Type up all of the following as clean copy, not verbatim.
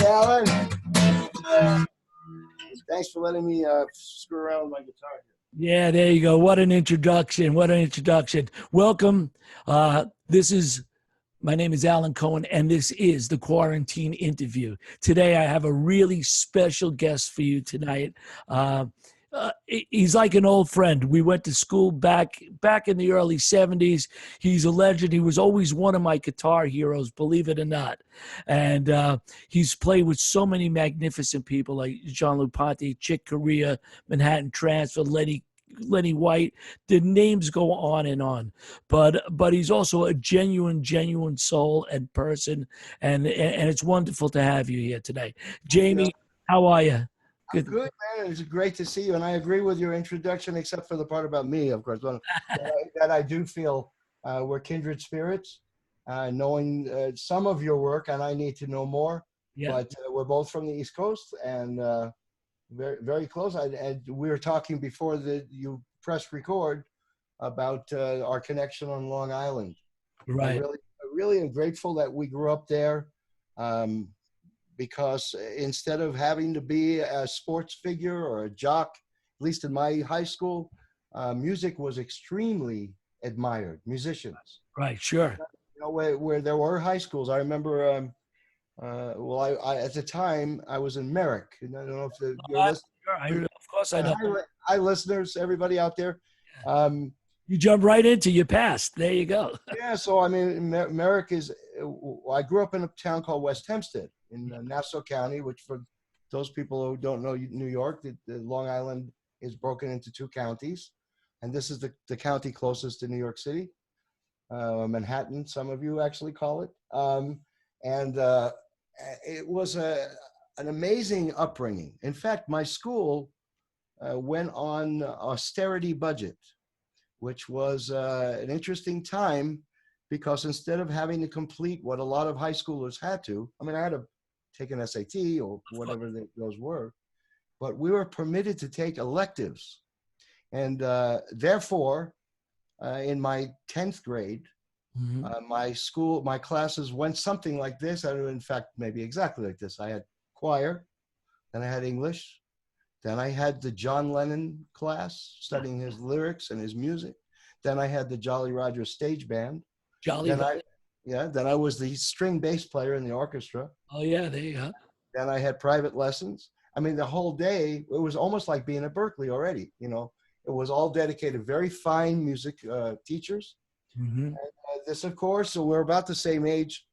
Alan. Thanks for letting me screw around with my guitar here. Yeah, there you go. What an introduction. What an introduction. Welcome. My name is Alan Cohen, and this is the Quarantine Interview. Today, I have a really special guest for you tonight. He's like an old friend. We went to school back in the early 70s. He's a legend. He was always one of my guitar heroes, believe it or not. And he's played with so many magnificent people like Jean-Luc Ponty, Corea, Manhatten Transfer, Lenny White. The names go on and on. But he's also a genuine soul and person. And it's wonderful to have you here today. Jamie, how are you? Good, man. It's great to see you, and I agree with your introduction, except for the part about me, of course. that I do feel we're kindred spirits, knowing some of your work, and I need to know more. Yeah. But we're both from the East Coast, and very, very close. And we were talking before you pressed record about our connection on Long Island. Right. I really am grateful that we grew up there. Because instead of having to be a sports figure or a jock, at least in my high school, music was extremely admired, musicians. Right, sure. You know, where there were high schools. I remember, I at the time, I was in Merrick. I don't know if you're listening. Of course I know. Hi, listeners, everybody out there. You jump right into your past. There you go. Yeah, so I mean, Merrick is, I grew up in a town called West Hempstead in Nassau County, which for those people who don't know New York, the Long Island is broken into two counties. And this is the county closest to New York City, Manhattan, some of you actually call it. It was an amazing upbringing. In fact, my school went on austerity budget, which was an interesting time because instead of having to complete what a lot of high schoolers had to, I mean, I had to take an SAT or whatever those were, but we were permitted to take electives. And therefore, in my 10th grade, my classes went something like this. In fact, maybe exactly like this. I had choir, then I had English, then I had the John Lennon class, studying his lyrics and his music. Then I had the Jolly Roger stage band. Then I was the string bass player in the orchestra. Oh yeah, there you go. Then I had private lessons. I mean, the whole day, it was almost like being at Berkeley already. You know, it was all dedicated, very fine music teachers. And, this, of course, so we're about the same age,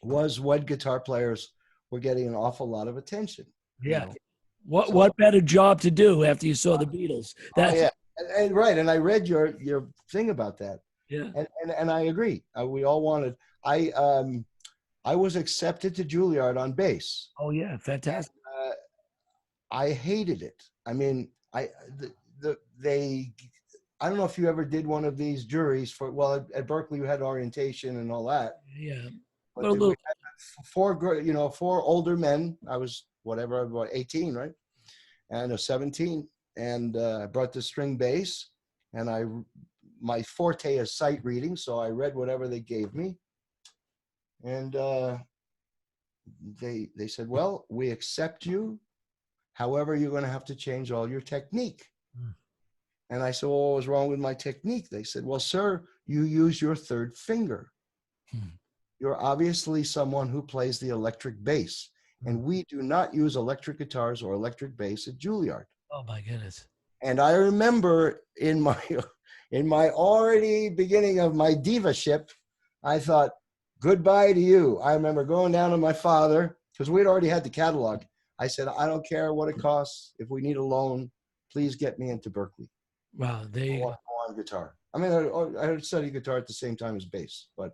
was when guitar players were getting an awful lot of attention. Yeah. You know? What better job to do after you saw the Beatles? Yeah. And right, and I read your thing about that. Yeah, and I agree. We all wanted. I was accepted to Juilliard on bass. Oh yeah, fantastic. I hated it. I mean, I don't know if you ever did one of these juries for. Well, at Berkeley you had orientation and all that. Yeah, but we had four older men. I was about 18, right, and 17. And I brought the string bass, and my forte is sight reading, so I read whatever they gave me. And they said, well, we accept you. However, you're going to have to change all your technique. And I said, well, what was wrong with my technique? They said, well, sir, you use your third finger. You're obviously someone who plays the electric bass. And we do not use electric guitars or electric bass at Juilliard. Oh my goodness. And I remember in my already beginning of my diva-ship, I thought, goodbye to you. I remember going down to my father, because we'd already had the catalog. I said, I don't care what it costs. If we need a loan, please get me into Berkeley. Wow, there you go. On guitar. I mean, I had studied guitar at the same time as bass, but.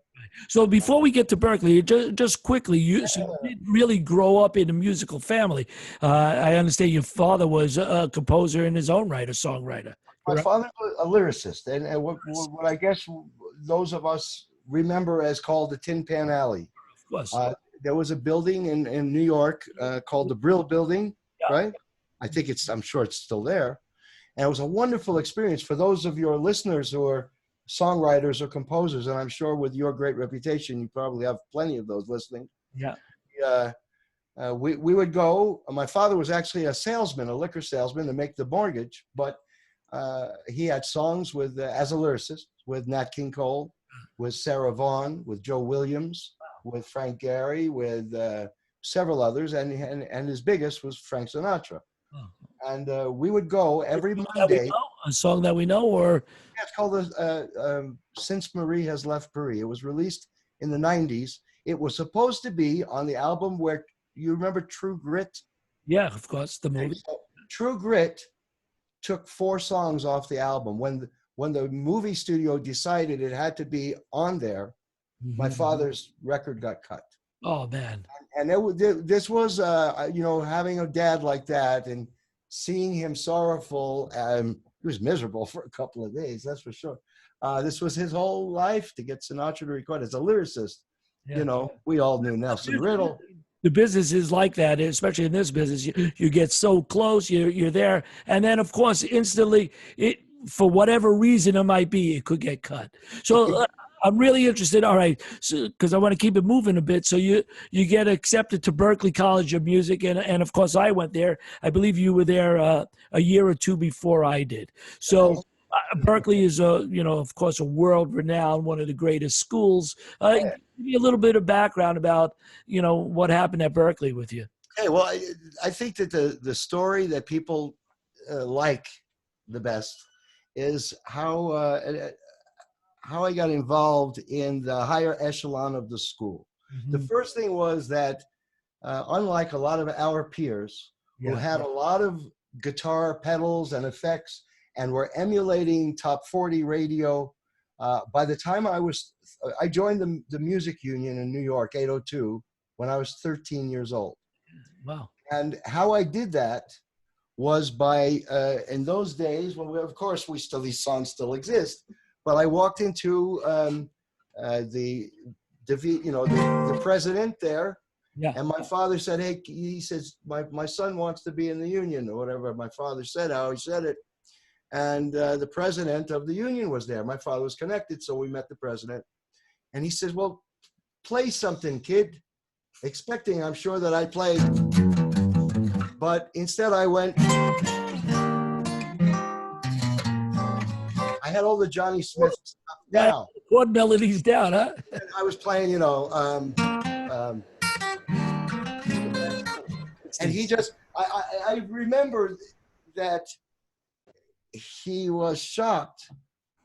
So before we get to Berkeley, just quickly, you didn't really grow up in a musical family. I understand your father was a composer in his own right, a songwriter. My father was a lyricist, and what I guess those of us remember as called the Tin Pan Alley. Of course. There was a building in New York called the Brill Building, right? I'm sure it's still there. And it was a wonderful experience for those of your listeners who are songwriters or composers. And I'm sure with your great reputation, you probably have plenty of those listening. Yeah. we would go. My father was actually a salesman, a liquor salesman to make the mortgage, but he had songs with as a lyricist with Nat King Cole, with Sarah Vaughan, with Joe Williams, with Frank Gehry, with several others, and his biggest was Frank Sinatra. And we would go every Monday. A song that we know, or it's called "Since Marie Has Left Paris." It was released in the '90s. It was supposed to be on the album where you remember True Grit. Yeah, of course, the movie. So, True Grit took 4 songs off the album. When the movie studio decided it had to be on there, my father's record got cut. Oh man! And this was having a dad like that and seeing him sorrowful. He was miserable for a couple of days, that's for sure. This was his whole life to get Sinatra to record as a lyricist. Yeah. We all knew Nelson Riddle. The business is like that, especially in this business. You get so close, you're there, and then of course instantly, for whatever reason it might be, it could get cut. So I'm really interested. All right, because I want to keep it moving a bit. So you get accepted to Berklee College of Music, and of course I went there. I believe you were there a year or two before I did. So. Berklee is of course, a world-renowned, one of the greatest schools. Give me a little bit of background about, what happened at Berklee with you. Hey, well, I think that the story that people like the best is how I got involved in the higher echelon of the school. The first thing was that, unlike a lot of our peers who had a lot of guitar pedals and effects, and were emulating top 40 radio. By the time I joined the music union in New York, 802, when I was 13 years old. Wow. And how I did that was by, in those days, when these songs still exist, but I walked into the president there. Yeah. And my father said, hey, he says, my son wants to be in the union, or whatever my father said, how he said it. And the president of the union was there. My father was connected, so we met the president. And he says, well, play something, kid. Expecting, I'm sure, that I played. But instead I went. I had all the Johnny Smith stuff down. Chord melodies down, huh? And I was playing, and he just, I remember that he was shocked.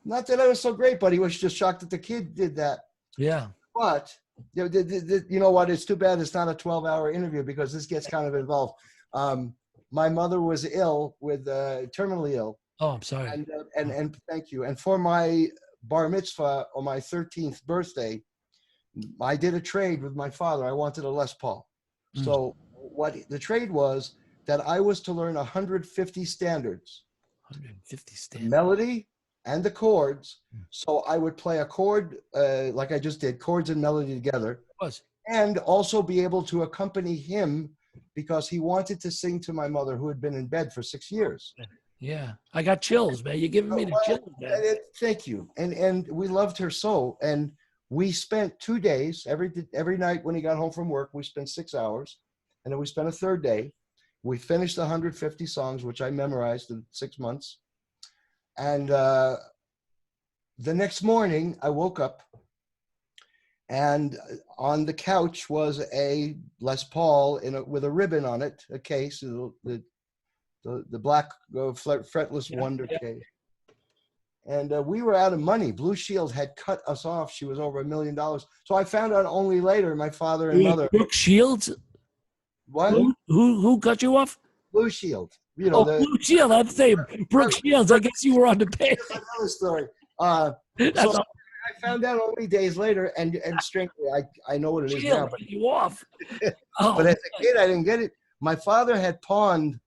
Not that I was so great, but he was just shocked that the kid did that. Yeah. But you know what? It's too bad it's not a 12-hour interview because this gets kind of involved. My mother was ill terminally ill. Oh, I'm sorry. And thank you. And for my bar mitzvah on my 13th birthday, I did a trade with my father. I wanted a Les Paul. So what the trade was that I was to learn 150 standards. 150 standards. Melody and the chords. So I would play a chord, like I just did, chords and melody together. And also be able to accompany him because he wanted to sing to my mother who had been in bed for 6 years. Yeah. I got chills, man. You're giving me the chills, man. Thank you. And we loved her so. And we spent 2 days, every night when he got home from work, we spent 6 hours. And then we spent a third day. We finished 150 songs, which I memorized in 6 months. And the next morning, I woke up, and on the couch was a Les Paul with a ribbon on it, a case, the black fretless Wonder case. And we were out of money. Blue Shield had cut us off. She was over $1 million. So I found out only later, my father and mother. Blue Shields? What? Who cut you off? Blue Shield. Blue Shield. I'd say Brooke Shields. I guess you were on the page. That's another story. So I found out only days later, and strangely, I know what it is now. But you off. But as a kid, I didn't get it. My father had pawned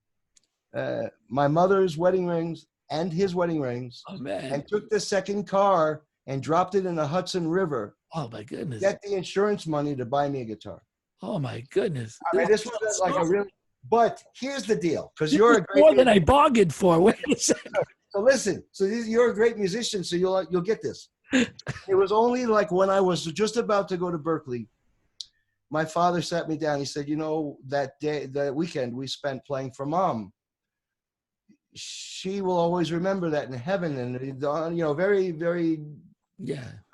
my mother's wedding rings and his wedding rings, and took the second car and dropped it in the Hudson River. Oh my goodness! Get the insurance money to buy me a guitar. Oh my goodness! I mean, this was like a really. But here's the deal, because you're a great more than I bargained for. Wait a second. So listen, you're a great musician, so you'll get this. It was only like when I was just about to go to Berklee, my father sat me down. He said, you know, that weekend we spent playing for Mom, she will always remember that in heaven. And, you know, very, very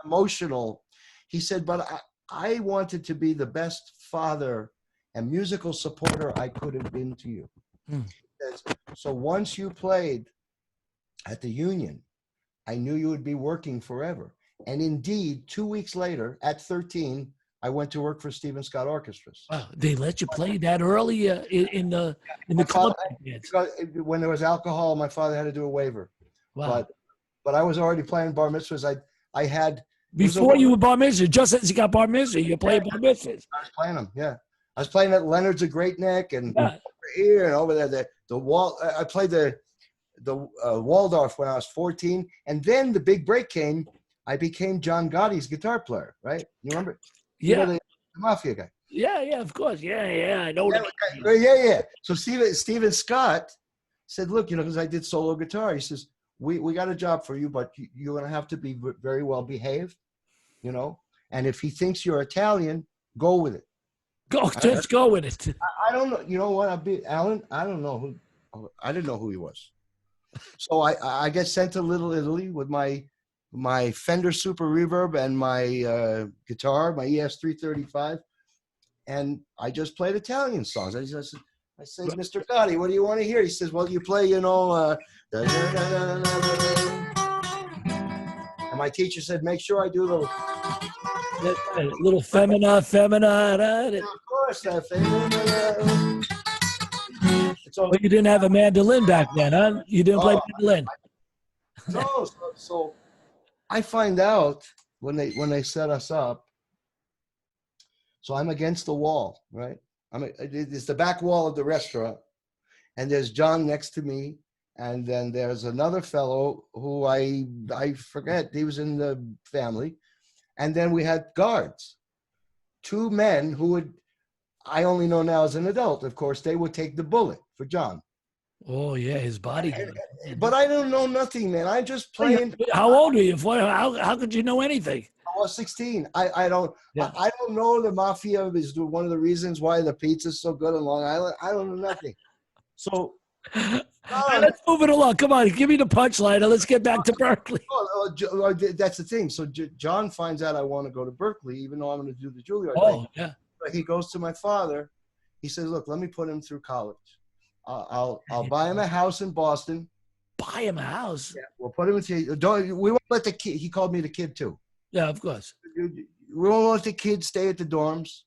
emotional. He said, but I wanted to be the best father and musical supporter I could have been to you. So once you played at the Union, I knew you would be working forever. And indeed, 2 weeks later, at 13, I went to work for Stephen Scott Orchestras. Wow, they let you play that early in the club? Because when there was alcohol, my father had to do a waiver. Wow. But I was already playing bar mitzvahs. I had before you were bar mitzvah, just as you got bar mitzvah, you played bar mitzvahs. I was playing them, yeah. I was playing at Leonard's of Great Neck and over here and over there. The wall. I played the Waldorf when I was 14, and then the big break came. I became John Gotti's guitar player, right? You remember? Yeah. You know, the Mafia guy. Yeah, of course. Yeah, I know. Yeah. So Stephen Scott said, look, you know, because I did solo guitar. He says, we got a job for you, but you're going to have to be very well behaved, you know? And if he thinks you're Italian, go with it. Just go with it. I don't know. You know what? Alan, I don't know who. I didn't know who he was. So I get sent to Little Italy with my Fender Super Reverb and my guitar, my ES 335, and I just played Italian songs. I said, Mr. Gotti, what do you want to hear? He says, well, you play, you know, and my teacher said, make sure I do little femina. Of course, femina. So you didn't have a mandolin back then, huh? You didn't play mandolin. No, so I find out when they set us up. So I'm against the wall, right? It's the back wall of the restaurant, and there's John next to me, and then there's another fellow who I forget, he was in the family, and then we had guards, two men who would, I only know now as an adult, of course, they would take the bullet for John. Oh yeah, his body. But I don't know nothing, man. I just playing. How old were you? How could you know anything? I was 16. I don't know the Mafia is one of the reasons why the pizza's so good on Long Island. I don't know nothing. So let's move it along. Come on, give me the punchline and let's get back to Berkeley. That's the thing. So John finds out I want to go to Berkeley, even though I'm going to do the Juilliard thing. Yeah. But he goes to my father. He says, look, let me put him through college. I'll buy him a house in Boston. Buy him a house? Yeah, we'll put him in. We won't let the kid. He called me the kid too. Yeah, of course. We won't let the kids stay at the dorms.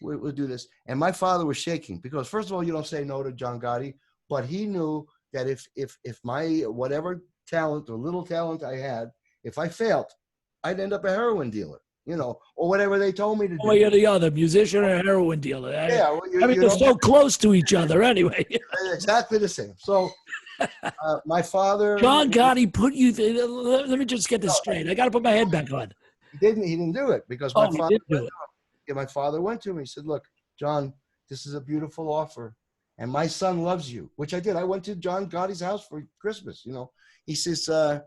We'll do this. And my father was shaking because, first of all, you don't say no to John Gotti, but he knew that if my whatever talent or little talent I had, if I failed, I'd end up a heroin dealer, you know, or whatever they told me to do. One way or the other, musician or heroin dealer. Yeah, well, they're so close to each other anyway. Exactly the same. So my father, John Gotti, put you. Let me just get this straight. I got to put my head back on. He didn't do it because my father went to him. He said, "Look, John, this is a beautiful offer, and my son loves you," which I did. I went to John Gotti's house for Christmas. You know, he said,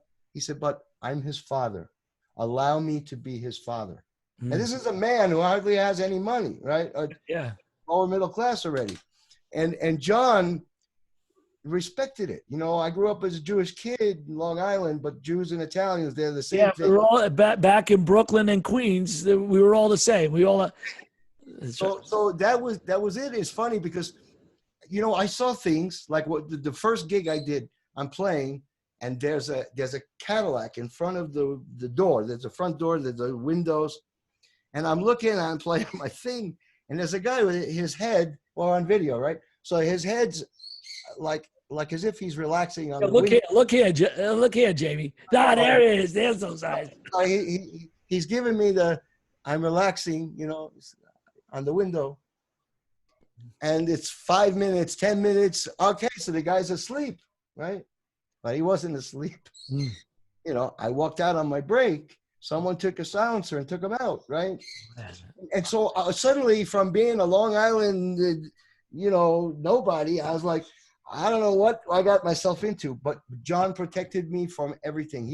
"But I'm his father. Allow me to be his father." And this is a man who hardly has any money, right? Yeah, lower middle class already, and John respected it. You know, I grew up as a Jewish kid in Long Island, but Jews and Italians, they're the same thing. We were all back in Brooklyn and Queens. We were all the same. We all. So that was it. It's funny because, you know, I saw things like what the first gig I did. I'm playing, and there's a Cadillac in front of the door. There's a front door. There's the windows, and I'm looking. I'm playing my thing, and there's a guy with his head. Well, on video, right? So his head's like as if he's relaxing on the window. Look here, Jamie. There it is. There's those eyes. He's giving me I'm relaxing, you know, on the window. And it's 5 minutes, 10 minutes. Okay, so the guy's asleep, right? But he wasn't asleep. You know, I walked out on my break. Someone took a silencer and took him out, right? And so suddenly from being a Long Island, you know, nobody, I was like, I don't know what I got myself into, but John protected me from everything.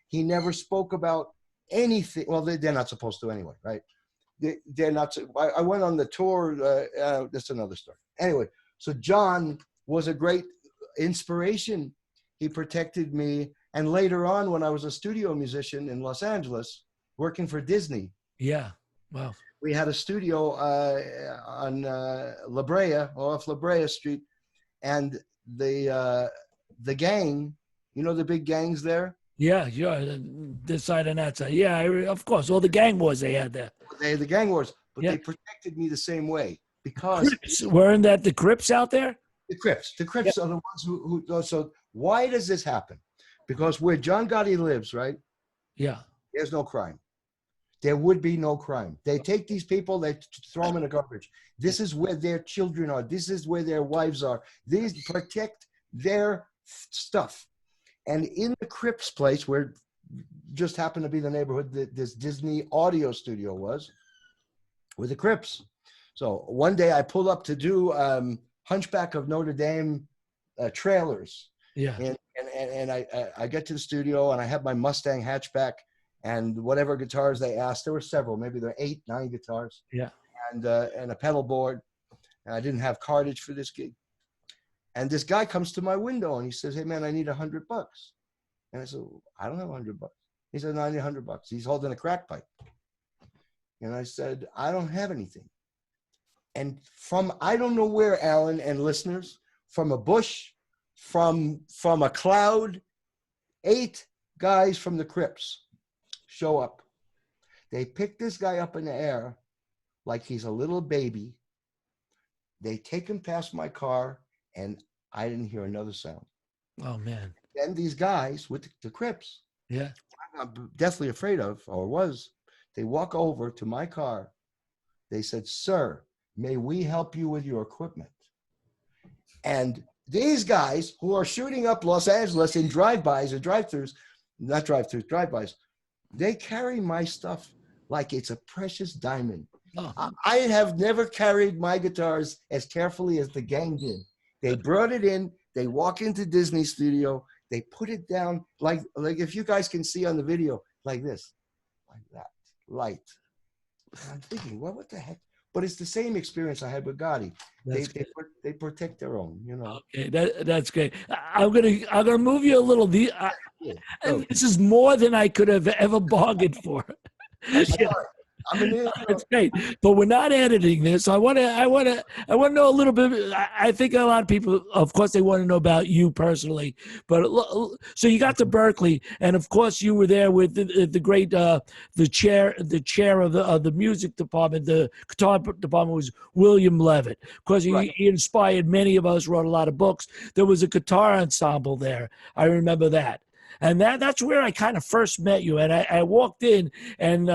He never spoke about anything. Well, they're not supposed to anyway, right? they're not. I went on the tour. That's another story. Anyway, so John was a great inspiration. He protected me. And later on, when I was a studio musician in Los Angeles, working for Disney. Yeah. Wow. We had a studio on La Brea, off La Brea Street. And the gang, you know the big gangs there? Yeah, sure. This side and that side. Yeah, of course. All the gang wars they had there. They had the gang wars, but Yeah. they protected me the same way because Crips. Weren't that the Crips out there? the Crips are the ones who. So why does this happen? Because where John Gotti lives, right? Yeah. There's no crime. There would be no crime. They take these people, they throw them in the garbage. This is where their children are. This is where their wives are. These protect their stuff. And in the Crips place, where just happened to be the neighborhood that this Disney audio studio was, with the Crips. So one day I pull up to do Hunchback of Notre Dame trailers. Yeah. And I get to the studio and I have my Mustang hatchback and whatever guitars they asked. There were several, maybe there were 8, 9 guitars. Yeah. And a pedal board. And I didn't have cartage for this gig. And this guy comes to my window and he says, "Hey man, I need $100." And I said, "I don't have $100." He said, "No, I need $100." He's holding a crack pipe. And I said, "I don't have anything." And from, I don't know where, Alan and listeners, from a bush, from a cloud, 8 guys from the Crips show up. They pick this guy up in the air like he's a little baby. They take him past my car, and I didn't hear another sound. Oh, man. Then these guys with the Crips, Yeah. I'm deathly afraid of, or was, they walk over to my car. They said, "Sir, may we help you with your equipment?" And these guys who are shooting up Los Angeles in drive-bys or drive-thrus, not drive-thrus, drive-bys, they carry my stuff like it's a precious diamond. Oh. I have never carried my guitars as carefully as the gang did. They brought it in, they walk into Disney studio, they put it down like if you guys can see on the video, like this, like that, light. And I'm thinking, well, what the heck? But it's the same experience I had with Gotti. They protect their own, you know. Okay, that's great. I'm gonna move you a little. This is more than I could have ever bargained for. It's great, but we're not editing this. I want to know a little bit. I think a lot of people, of course, they want to know about you personally. But so you got to Berkeley, and of course, you were there with the great the chair of the music department. The guitar department was William Levitt. Of course, he inspired many of us. Wrote a lot of books. There was a guitar ensemble there. I remember that. And that's where I kind of first met you. And I walked in, and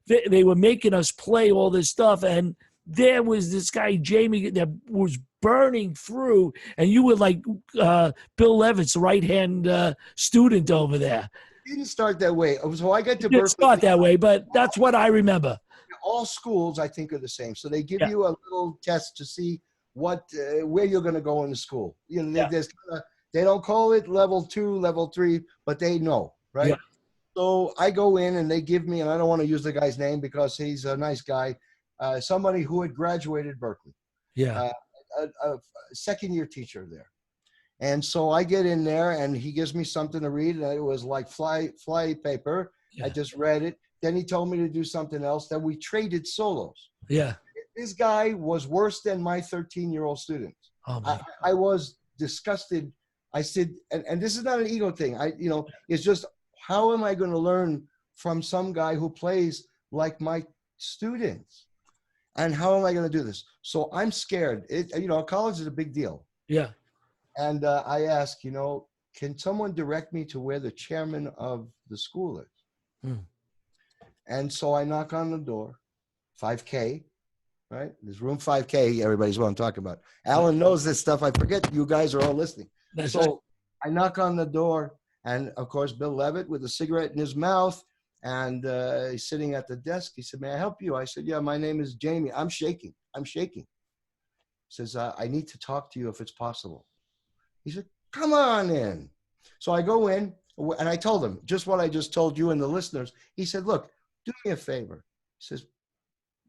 they were making us play all this stuff. And there was this guy, Jamie, that was burning through. And you were like Bill Levitt's right-hand student over there. It didn't start that way. So I got to It didn't Berkeley. start that way, but that's what I remember. All schools, I think, are the same. So they give you a little test to see where you're going to go in the school. You know, there's they don't call it level 2, level 3, but they know, right? Yeah. So I go in and they give me, and I don't want to use the guy's name because he's a nice guy, somebody who had graduated Berkeley. Yeah. A second-year teacher there. And so I get in there and he gives me something to read. And it was like fly paper. Yeah. I just read it. Then he told me to do something else. Then we traded solos. Yeah. This guy was worse than my 13-year-old student. Oh, I was disgusted. I said, and this is not an ego thing. It's just, how am I going to learn from some guy who plays like my students? And how am I going to do this? So I'm scared. College is a big deal. Yeah. And I ask, can someone direct me to where the chairman of the school is? Hmm. And so I knock on the door, 5K, right? There's room 5K. Everybody's what I'm talking about. Alan knows this stuff. I forget you guys are all listening. So right. I knock on the door, and of course, Bill Levitt with a cigarette in his mouth, and he's sitting at the desk. He said, "May I help you?" I said, "Yeah, my name is Jamie." I'm shaking. He says, "I need to talk to you if it's possible." He said, "Come on in." So I go in, and I told him just what I just told you and the listeners. He said, "Look, do me a favor." He says,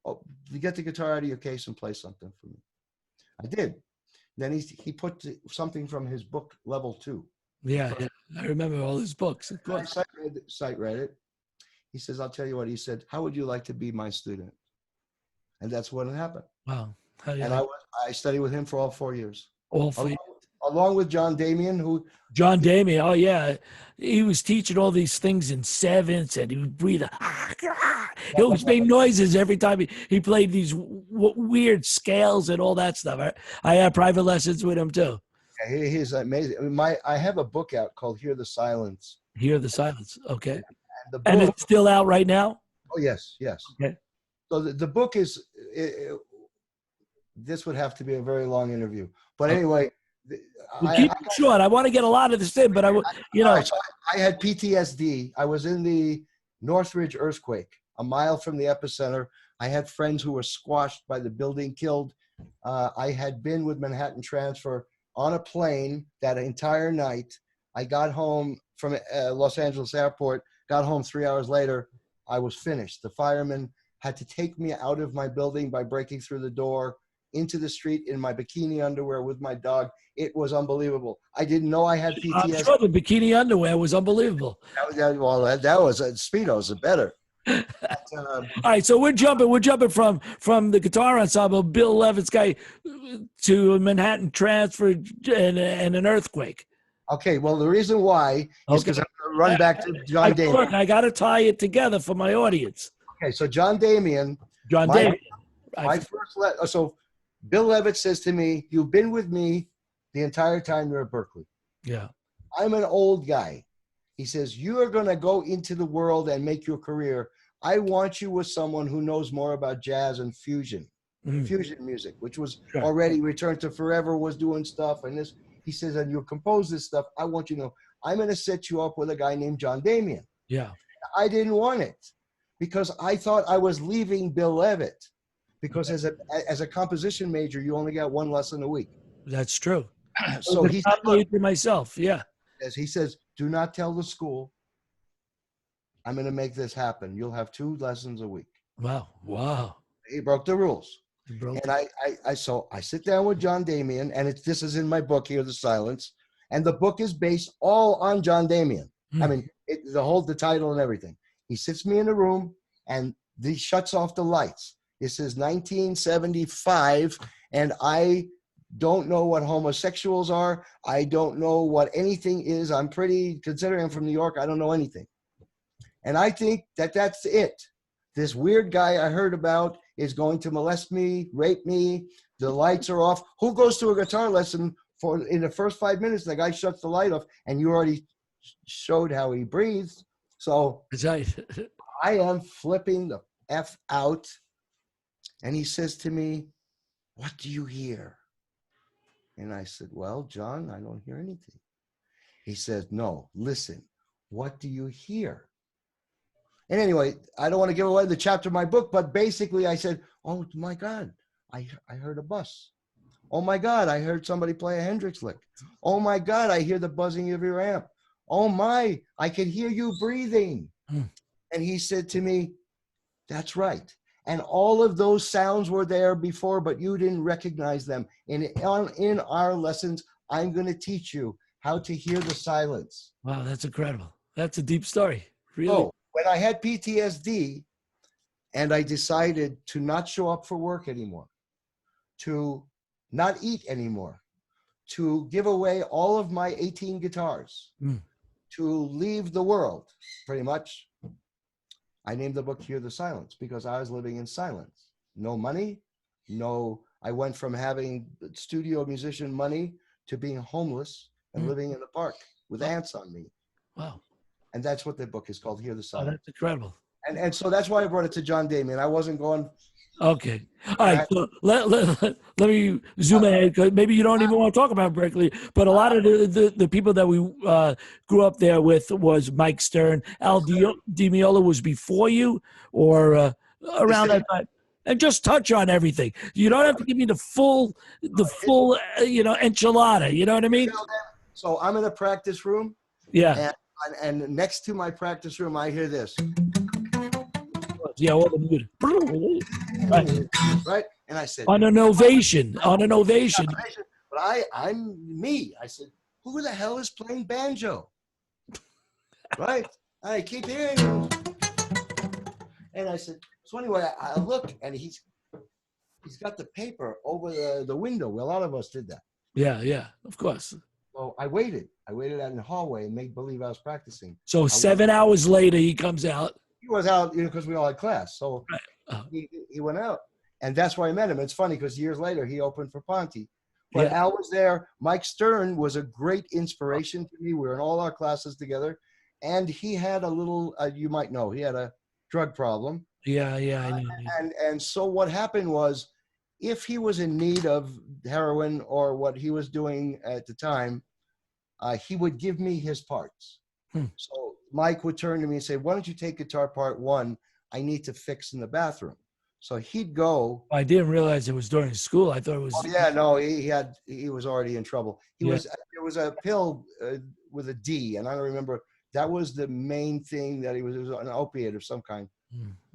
oh, you get the guitar out of your case and play something for me. I did. Then he put something from his book, Level 2. Yeah, yeah. I remember all his books, of course. Sight read it. He says, I'll tell you what. He said, how would you like to be my student? And that's what happened. Wow. And I studied with him for all 4 years. All 4 years. Along with John Damian, John Damian, oh yeah, he was teaching all these things in sevenths, and he would breathe. He always made noises every time he played these weird scales and all that stuff. I had private lessons with him too. Yeah, he's amazing. I have a book out called "Hear the Silence." Hear the Silence. Okay, and it's still out right now. Oh yes, yes. Okay. So the book is. This would have to be a very long interview, but anyway. Keep it short. I want to get a lot of this in, but so I had PTSD. I was in the Northridge earthquake, a mile from the epicenter. I had friends who were squashed by the building, killed. I had been with Manhattan Transfer on a plane that entire night. I got home from Los Angeles airport, got home 3 hours later. I was finished. The firemen had to take me out of my building by breaking through the door into the street in my bikini underwear with my dog. It was unbelievable. I didn't know I had PTSD. I'm sure the bikini underwear was unbelievable. That was Speedos are better. All right, so we're jumping from the guitar ensemble, Bill Levitt's guy, to Manhattan Transfer and an earthquake. Okay, well, the reason why is because I'm going to run back to John Damian. I got to tie it together for my audience. Okay, so John Damian. My first letter. So Bill Levitt says to me, "You've been with me the entire time you're at Berklee." Yeah. I'm an old guy. He says, "You are going to go into the world and make your career. I want you with someone who knows more about jazz and fusion music, which was already Return to Forever was doing stuff. And this, he says, and you compose this stuff. I want you to know, I'm going to set you up with a guy named John Damian." Yeah. I didn't want it because I thought I was leaving Bill Levitt. Because as a composition major, you only got one lesson a week. That's true. So he said, to myself, yeah. As he says, do not tell the school. I'm going to make this happen. You'll have 2 lessons a week. Wow. He broke the rules. And I sit down with John Damian, and this is in my book, Hear the Silence. And the book is based all on John Damian. I mean, the title and everything. He sits me in a room, and he shuts off the lights. This is 1975, and I don't know what homosexuals are. I don't know what anything is. Considering I'm from New York, I don't know anything. And I think that's it. This weird guy I heard about is going to molest me, rape me. The lights are off. Who goes to a guitar lesson in the first 5 minutes, the guy shuts the light off, and you already showed how he breathes. So I am flipping the F out. And he says to me, "What do you hear?" And I said, "Well, John, I don't hear anything." He says, "No, listen, what do you hear?" And anyway, I don't want to give away the chapter of my book, but basically I said, "Oh my God, I heard a bus. Oh my God, I heard somebody play a Hendrix lick. Oh my God, I hear the buzzing of your amp. Oh my, I can hear you breathing." And he said to me, "That's right. And all of those sounds were there before, but you didn't recognize them. In our lessons, I'm going to teach you how to hear the silence." Wow, that's incredible. That's a deep story. Really. So when I had PTSD and I decided to not show up for work anymore, to not eat anymore, to give away all of my 18 guitars, to leave the world, pretty much, I named the book Hear the Silence because I was living in silence. No money, I went from having studio musician money to being homeless and living in the park with ants on me. Wow. And that's what the book is called, Hear the Silence. Oh, that's incredible. And so that's why I brought it to John Damian. I wasn't going. Okay. All right. So let me zoom ahead, because maybe you don't even want to talk about Berklee, but a lot of the people that we grew up there with was Mike Stern. Al Di Meola was before you or around that time. And just touch on everything. You don't have to give me the full enchilada. You know what I mean? So I'm in a practice room. Yeah. And next to my practice room, I hear this. Yeah, all the music. Right. Right? And I said, On an ovation. On an ovation. but I'm me. I said, who the hell is playing banjo? Right? And I keep hearing him. And I said, so anyway, I look and he's got the paper over the window. Well, a lot of us did that. Yeah, of course. So I waited. I waited out in the hallway and made believe I was practicing. So 7 hours later, he comes out. He was out, because we all had class. So he went out. And that's where I met him. It's funny because years later, he opened for Ponty. But Al was there. Mike Stern was a great inspiration to me. We were in all our classes together. And he had a little, you might know, he had a drug problem. Yeah, I know. And so what happened was, if he was in need of heroin or what he was doing at the time, he would give me his parts. So Mike would turn to me and say, why don't you take guitar part 1? I need to fix in the bathroom. So he'd go. I didn't realize it was during school. I thought it was. Oh, yeah, no, he was already in trouble. There was a pill with a D, and I don't remember. That was the main thing that it was an opiate of some kind.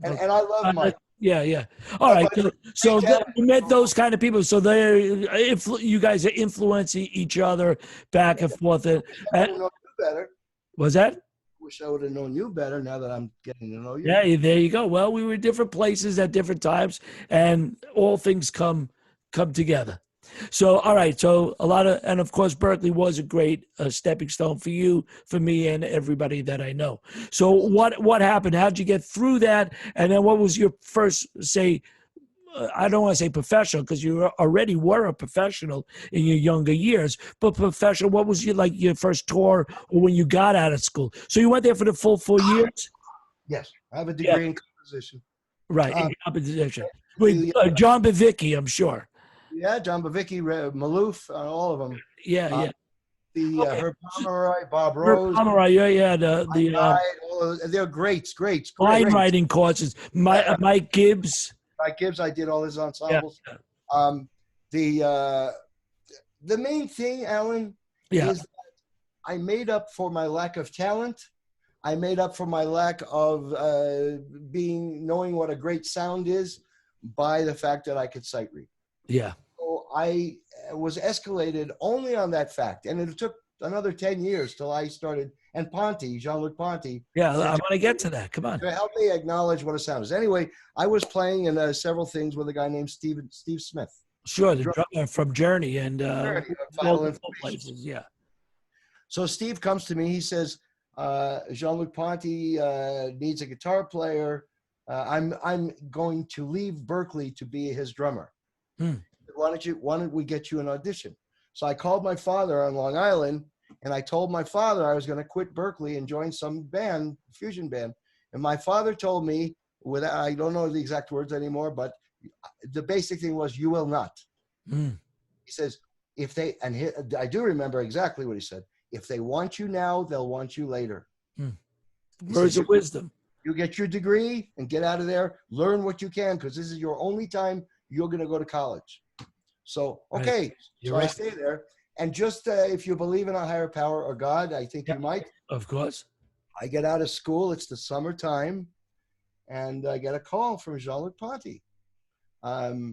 And I love Mike. Yeah. All right. So you met those kind of people. So you guys are influencing each other back and forth. I know you better. Was that? Wish I would have known you better now that I'm getting to know you. Yeah, there you go. Well, we were in different places at different times, and all things come together. So, all right. So and of course, Berkeley was a great stepping stone for you, for me, and everybody that I know. So what happened? How'd you get through that? And then what was your first, say, I don't want to say professional, because you already were a professional in your younger years, but professional, what was your first tour or when you got out of school? So you went there for the full 4 years? Yes. I have a degree in composition. Right, in composition. With John Bavicki, I'm sure. Yeah, John Bavicki, Maloof, all of them. Yeah. Herb Pomeroy, Bob Rose. Pomeroy, yeah. They're greats. Line writing courses. Mike Gibbs. Mike Gibbs, I did all his ensembles. Yeah. The main thing, Alan, is that I made up for my lack of talent. I made up for my lack of knowing what a great sound is by the fact that I could sight read. Yeah. So I was escalated only on that fact. And it took another 10 years till I started. And Ponty, Jean-Luc Ponty. Yeah, I want to get to that. Come on. To help me acknowledge what a sound is. Anyway, I was playing in several things with a guy named Steve Smith. Sure, the drummer from Journey and Final places. Yeah. So Steve comes to me. He says, Jean-Luc Ponty needs a guitar player. I'm going to leave Berkeley to be his drummer. Why don't we get you an audition? So I called my father on Long Island, and I told my father I was going to quit Berkeley and join some band, fusion band. And my father told me, I don't know the exact words anymore, but the basic thing was, you will not. He says, I do remember exactly what he said. If they want you now, they'll want you later. Words of wisdom. You get your degree and get out of there. Learn what you can, because this is your only time you're going to go to college. So, okay. Right. So right. I stay there. And just if you believe in a higher power or God, I think you might. Of course. I get out of school. It's the summertime. And I get a call from Jean-Luc Ponty.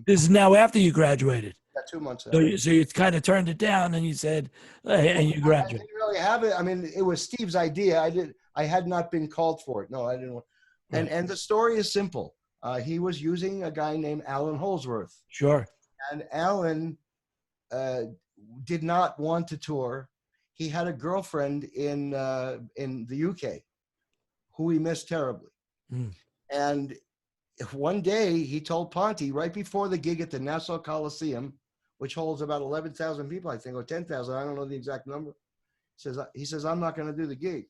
This is now after you graduated. Yeah, 2 months after. So you kind of turned it down and you said, hey, and you graduated. I didn't really have it. I mean, it was Steve's idea. I had not been called for it. No, I didn't. And the story is simple. He was using a guy named Alan Holsworth. Sure. And Alan did not want to tour. He had a girlfriend in the UK who he missed terribly. And one day he told Ponty, right before the gig at the Nassau Coliseum, which holds about 11,000 people, I think, or 10,000, I don't know the exact number. He says, I'm not going to do the gig.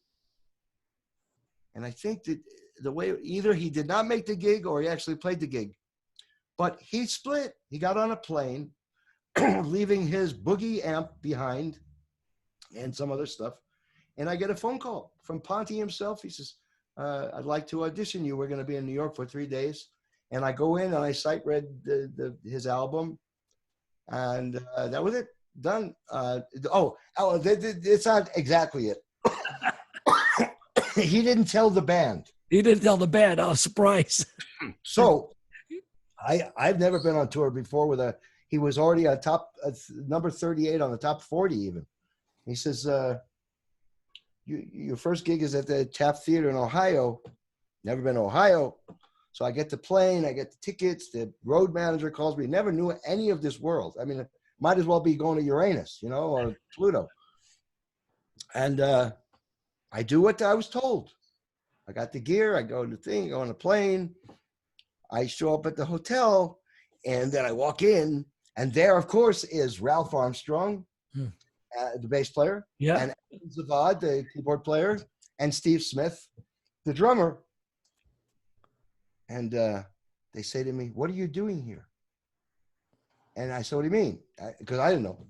And I think that the way, either he did not make the gig or he actually played the gig. But he split. He got on a plane, leaving his boogie amp behind and some other stuff. And I get a phone call from Ponty himself. He says, I'd like to audition you. We're going to be in New York for 3 days. And I go in and I sight read his album. And that was it. Done. It's not exactly it. He didn't tell the band. He didn't tell the band. Oh, surprise. So I've never been on tour before with he was already on top, number 38 on the top 40 even. He says, your first gig is at the Taft Theater in Ohio. Never been to Ohio. So I get the plane, I get the tickets, the road manager calls me. Never knew any of this world. I mean, might as well be going to Uranus, or Pluto. And I do what I was told. I got the gear, I go to the thing, go on the plane. I show up at the hotel, and then I walk in, and there, of course, is Ralph Armstrong, the bass player, Yeah. and Alan Zavad, the keyboard player, and Steve Smith, the drummer. And they say to me, "What are you doing here?" And I said, "What do you mean?" Because I didn't know.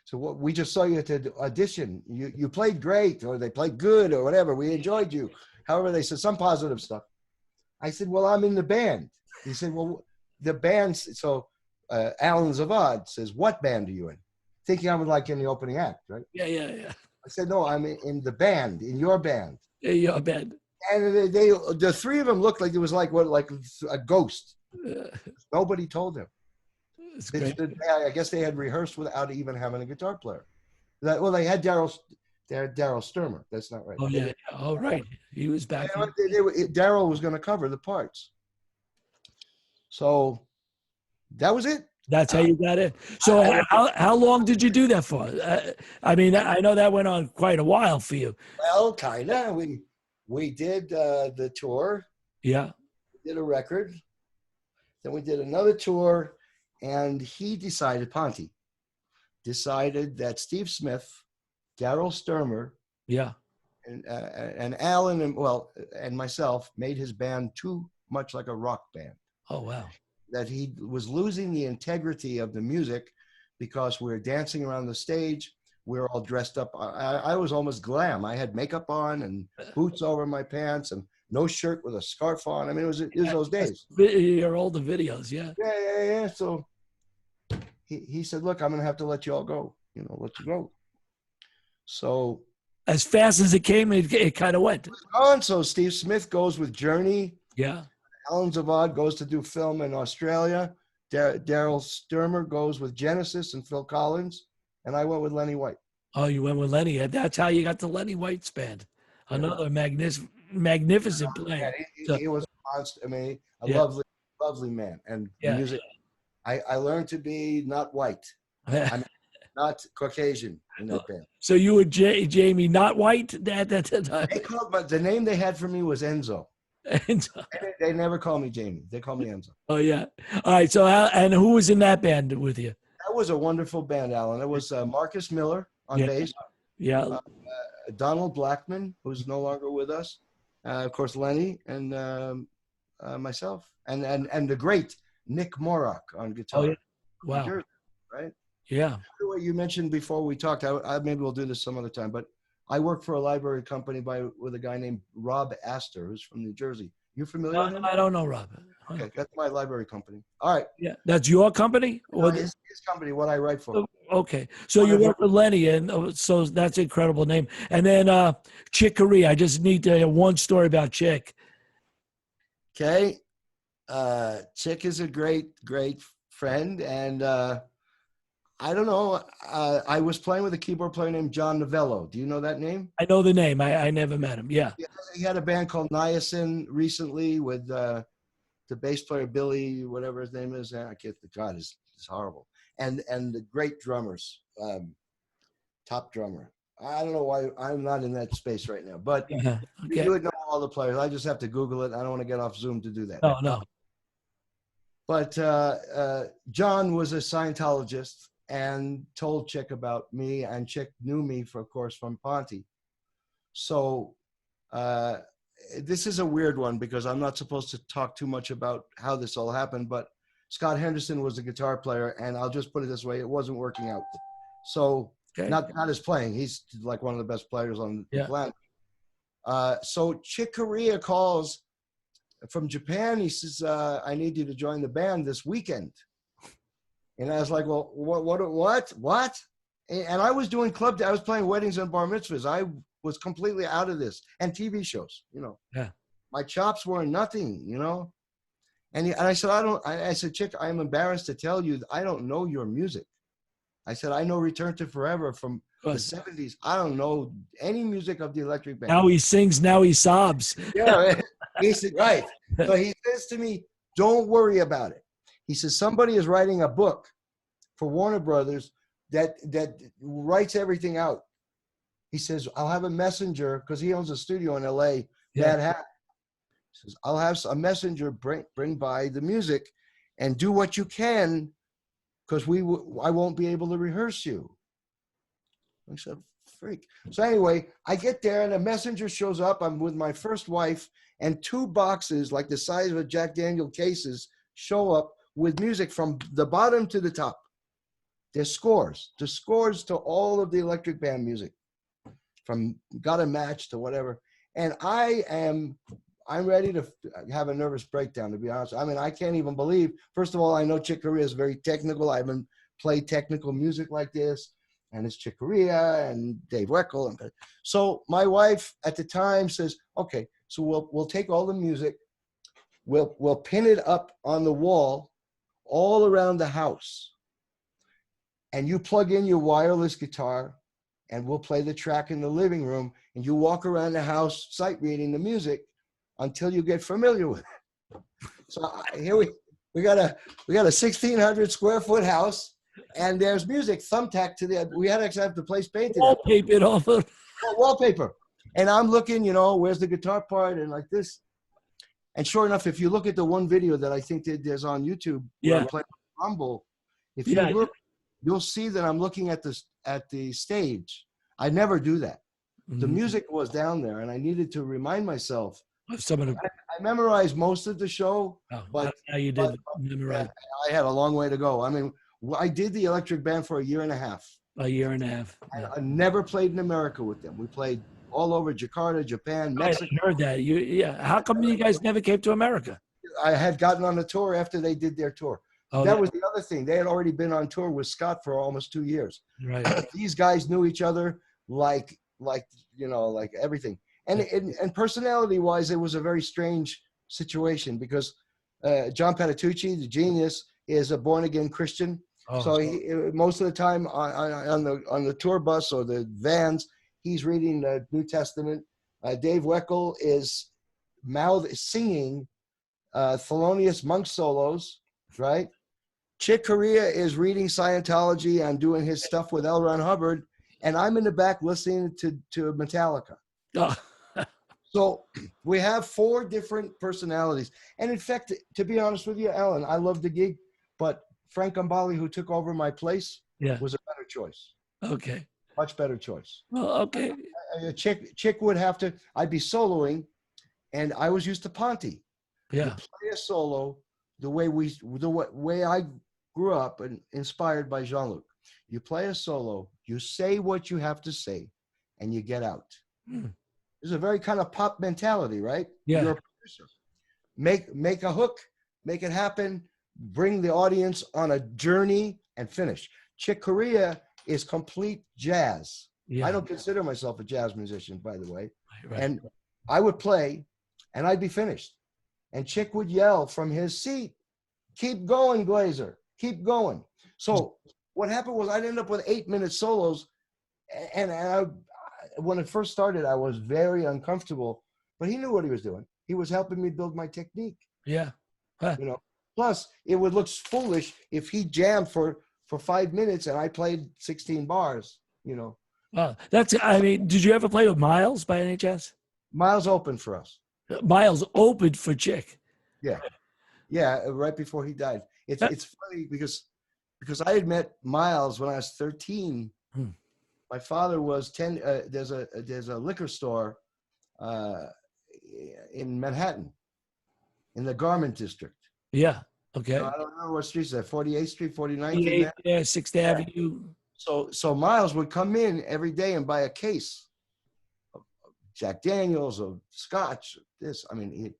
So what, we just saw you at the audition. You played great, or they played good, or whatever. We enjoyed you. However, they said some positive stuff. I said, "Well, I'm in the band." He said, "Well, the band." So Alan Zavad says, "What band are you in?" Thinking I was like in the opening act, right? Yeah. I said, "No, I'm in the band, in your band." Yeah, your band. And the three of them looked like it was like a ghost. Nobody told them. It's great. I guess they had rehearsed without even having a guitar player. Well, they had Daryl Sturmer. That's not right. Oh, yeah. Oh, right. He was back. Daryl was going to cover the parts. So that was it. That's how you got in. So how long did you do that for? I mean, I know that went on quite a while for you. Well, kind of. We did the tour. Yeah. We did a record. Then we did another tour, and Ponty decided that Steve Smith, Daryl Sturmer, yeah, and Alan and myself made his band too much like a rock band. Oh, wow. That he was losing the integrity of the music because we're dancing around the stage. We're all dressed up. I was almost glam. I had makeup on and boots over my pants and no shirt with a scarf on. I mean, it was those days. Your older videos, yeah. Yeah. So he said, "Look, I'm going to have to let you all go, let you go." So as fast as it came, it kind of went. On. So Steve Smith goes with Journey. Yeah. Alan Zavad goes to do film in Australia. Daryl Sturmer goes with Genesis and Phil Collins. And I went with Lenny White. Oh, you went with Lenny. That's how you got the Lenny White's band. Another magnificent player. Yeah, he was a lovely, lovely man. And music, I learned to be not white. I'm not Caucasian in that band. So you were Jamie, not white at that time? But the name they had for me was Enzo. Enzo. They never call me Jamie. They call me Enzo. Oh, yeah. All right. So, and who was in that band with you? That was a wonderful band, Alan. It was Marcus Miller on bass. Yeah. Donald Blackman, who's no longer with us. Of course, Lenny and myself. And the great Nick Morrock on guitar. Oh, yeah. Wow. Jersey, right? Yeah. What you mentioned before we talked, maybe we'll do this some other time, but I work for a library company with a guy named Rob Astor, who's from New Jersey. You familiar with him? I don't know Rob. Okay, that's my library company. All right. Yeah, that's your company? Or his company, what I write for. Okay, so you work with Lenny, and so that's an incredible name. And then Chick Corea, I just need to hear one story about Chick. Okay. Chick is a great, great friend, and I don't know. I was playing with a keyboard player named John Novello. Do you know that name? I know the name. I never met him. Yeah. He had a band called Niacin recently with the bass player Billy, whatever his name is. I can't. God, is horrible. And the great drummers, top drummer. I don't know why I'm not in that space right now, but okay. You would know all the players. I just have to Google it. I don't want to get off Zoom to do that. No. But John was a Scientologist and told Chick about me, and Chick knew me, of course, from Ponty. So this is a weird one because I'm not supposed to talk too much about how this all happened, but Scott Henderson was a guitar player, and I'll just put it this way, it wasn't working out. So not his playing. He's like one of the best players on the planet. So Chick Corea calls from Japan. He says, I need you to join the band this weekend. And I was like, well, what? And I was doing I was playing weddings and bar mitzvahs. was completely out of this, and TV shows, Yeah. my chops were nothing, and I said, I said, Chick, I'm embarrassed to tell you, I don't know your music. I said, I know Return to Forever from the 70s. I don't know any music of the Electric Band. Now he sings, now he sobs. Yeah, he said, right. So he says to me, don't worry about it. He says, somebody is writing a book for Warner Brothers that writes everything out. He says, I'll have a messenger, because he owns a studio in LA, Manhatten. He says, I'll have a messenger bring by the music and do what you can, because I won't be able to rehearse you. I said, freak. So anyway, I get there and a messenger shows up. I'm with my first wife, and 2 boxes like the size of a Jack Daniel cases show up with music from the bottom to the top. There's scores. There's scores to all of the Electric Band music, from Got a Match to whatever. And I'm ready to have a nervous breakdown, to be honest. I mean, I can't even believe, first of all, I know Chick Corea is very technical. I haven't played technical music like this. And it's Chick Corea and Dave Weckl. So my wife at the time says, okay, so we'll take all the music, we'll pin it up on the wall all around the house. And you plug in your wireless guitar, and we'll play the track in the living room, and you walk around the house sight reading the music until you get familiar with it. So here we got a 1,600 square foot house, and there's music thumbtacked to the. We had to actually have the place painted. Wallpaper off of wallpaper. And I'm looking, where's the guitar part, and like this. And sure enough, if you look at the one video that I think that there's on YouTube, where I'm playing Rumble, if you look, you'll see that I'm looking at the stage. I never do that. The music was down there, and I needed to remind myself. I memorized most of the show, but how you did memorize? I had a long way to go. I mean, I did the Electric Band for a year and a half. A year and a half. Yeah. I never played in America with them. We played all over Jakarta, Japan, Mexico. I heard that. How come you guys never came to America? I had gotten on the tour after they did their tour. That was the other thing. They had already been on tour with Scott for almost 2 years. Right. These guys knew each other like everything. And personality-wise, it was a very strange situation, because John Patitucci, the genius, is a born-again Christian. So most of the time on the tour bus or the vans, he's reading the New Testament. Dave Weckl is singing Thelonious Monk solos, right? Chick Corea is reading Scientology and doing his stuff with L. Ron Hubbard, and I'm in the back listening to Metallica. So we have 4 different personalities. And in fact, to be honest with you, Alan, I love the gig, but Frank Gambale, who took over my place, was a better choice. Okay. Much better choice. Well, okay. Chick would have to, I'd be soloing, and I was used to Ponty. Yeah. You play a solo the way I grew up and inspired by Jean-Luc. You play a solo, you say what you have to say, and you get out. There's a very kind of pop mentality, right? Yeah. You're a producer. Make a hook, make it happen, bring the audience on a journey, and finish. Chick Corea is complete jazz. Yeah. I don't consider myself a jazz musician, by the way. Right. And I would play, and I'd be finished. And Chick would yell from his seat, "Keep going, Glaser, keep going." So what happened was I'd end up with 8-minute solos, and when it first started, I was very uncomfortable, but he knew what he was doing. He was helping me build my technique. Yeah. Huh. Plus it would look foolish if he jammed for 5 minutes and I played 16 bars, did you ever play with Miles by any chance? Miles opened for us. Miles opened for Chick. Yeah. Yeah. Right before he died. It's funny because I had met Miles when I was 13. My father was 10. There's a liquor store in Manhattan, in the Garment District. Yeah. Okay. I don't know what street is that. 48th Street, 49th. Yeah, 6th Avenue. So Miles would come in every day and buy a case of Jack Daniels, of Scotch. This. I mean,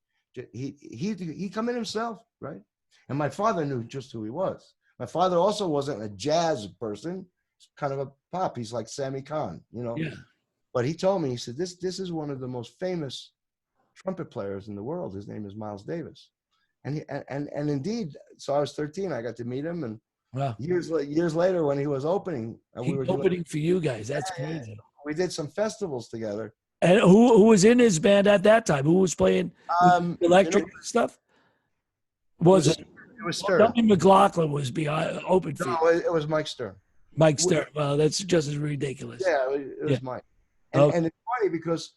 he come in himself, right? And my father knew just who he was. My father also wasn't a jazz person. Kind of a pop. He's like Sammy Kahn, Yeah. But he told me, he said, this is one of the most famous trumpet players in the world. His name is Miles Davis. And indeed, so I was 13. I got to meet him, and Wow. years later, when he was opening, He's opening for you guys. That's crazy. We did some festivals together. And who was in his band at that time? Who was playing electric stuff? Was it? It was Stern. Dummy McLaughlin was behind open for you. No, it was Mike Stern. Mike Stern. Well, that's just as ridiculous. Yeah, it was Mike. And it's funny because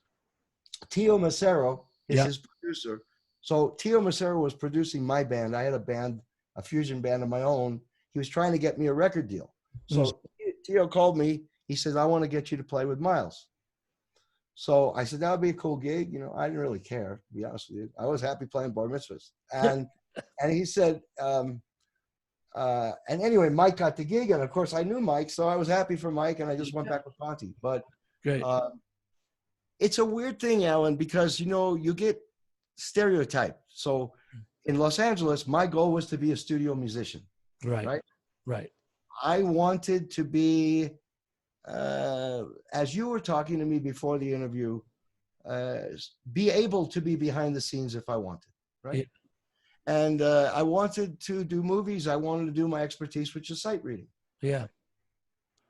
Tio Macero is his producer. So Tio Macero was producing my band. I had a band, a fusion band of my own. He was trying to get me a record deal. So Tio called me. He said, I want to get you to play with Miles. So I said, that would be a cool gig. You know, I didn't really care, to be honest with you. I was happy playing bar mitzvahs. And he said, and anyway, Mike got the gig. And of course I knew Mike, so I was happy for Mike, and I just went back with Ponty. But it's a weird thing, Alan, because, you know, you get stereotyped. So in Los Angeles, my goal was to be a studio musician. Right. I wanted to be, as you were talking to me before the interview, be able to be behind the scenes if I wanted, right? Yeah. And I wanted to do movies. I wanted to do my expertise, which is sight reading. Yeah.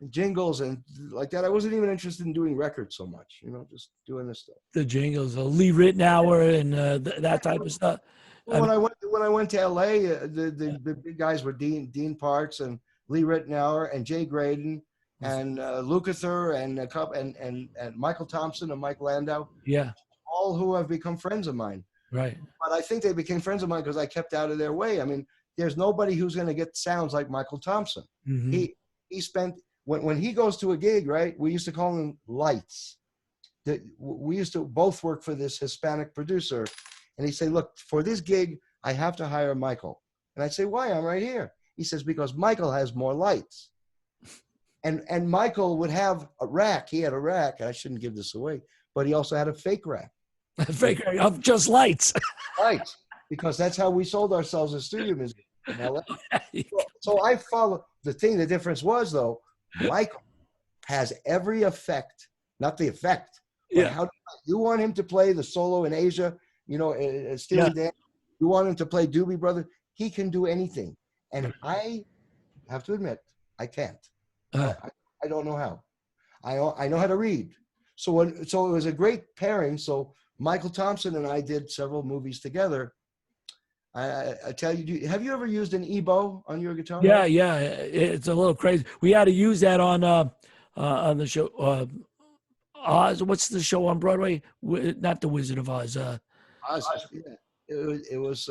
And jingles and like that. I wasn't even interested in doing records so much, you know, just doing this stuff. The jingles, Lee Ritenour and that type of stuff. Well, when I went to LA, the big guys were Dean Parks and Lee Ritenour and Jay Graydon and Lukather and Michael Thompson and Mike Landau. Yeah, all who have become friends of mine. Right. But I think they became friends of mine because I kept out of their way. I mean, there's nobody who's going to get sounds like Michael Thompson. Mm-hmm. He spent when he goes to a gig, right? We used to call him Lights. We used to both work for this Hispanic producer. And he'd say, look, for this gig, I have to hire Michael. And I'd say, why? I'm right here. He says, because Michael has more lights. And Michael would have a rack. He had a rack. I shouldn't give this away. But he also had a fake rack. A fake rack of just lights. Lights. Because that's how we sold ourselves as studio musicians in LA. So I follow. The difference was, though, Michael has every effect. Not the effect. But how you want him to play the solo in Asia, you know, Steely Dan, you want him to play Doobie Brothers, he can do anything. And I have to admit, I can't. I don't know how. I know how to read. So it was a great pairing. So Michael Thompson and I did several movies together. I tell you, have you ever used an EBow on your guitar? Yeah, it's a little crazy. We had to use that on the show. Oz, what's the show on Broadway? Not The Wizard of Oz. Oz, yeah. It was.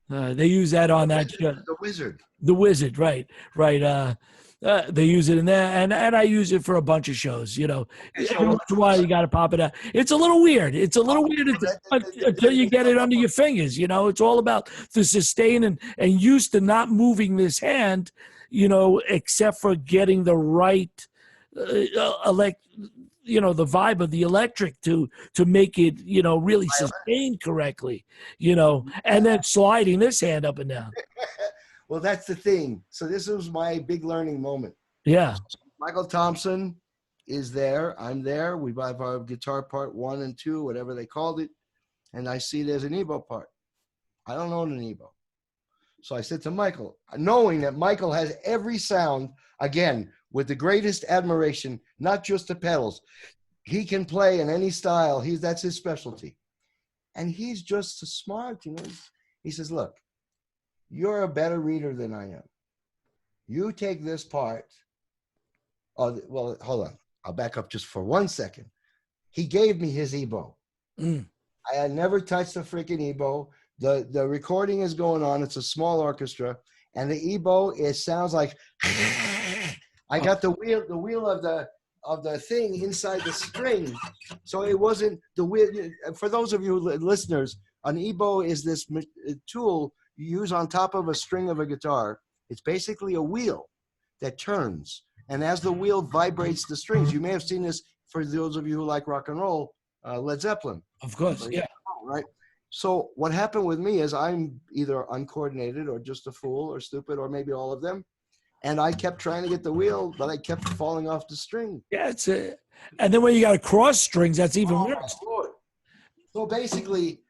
They use that on that show. The Wizard. The Wizard, right. They use it in there, and I use it for a bunch of shows. You know, every once in a while you got to pop it out. It's a little weird. It's a little weird until you get it under your fingers. You know, it's all about the sustain and used to not moving this hand. You know, except for getting the right you know, the vibe of the electric to make it, you know, really sustain correctly, you know, and then sliding this hand up and down. Well, that's the thing. So this was my big learning moment. Yeah. Michael Thompson is there. I'm there. We have our guitar part 1 and 2, whatever they called it. And I see there's an EBow part. I don't own an EBow. So I said to Michael, knowing that Michael has every sound, again, with the greatest admiration, not just the pedals. He can play in any style. That's his specialty. And he's just so smart, you know. He says, look, you're a better reader than I am. You take this part. Oh, well, hold on. I'll back up just for 1 second. He gave me his EBow. I had never touched a freaking EBow. The recording is going on. It's a small orchestra. And the EBow, sounds like... I got the wheel of the thing inside the string, so it wasn't the wheel. For those of you listeners, an EBow is this tool you use on top of a string of a guitar. It's basically a wheel that turns, and as the wheel vibrates the strings, you may have seen this for those of you who like rock and roll, Led Zeppelin. Of course, yeah. Right. So what happened with me is I'm either uncoordinated or just a fool or stupid or maybe all of them. And I kept trying to get the wheel, but I kept falling off the string. Yeah, it's a, and then when you got to cross strings, that's even Oh, my worse. Lord. So basically,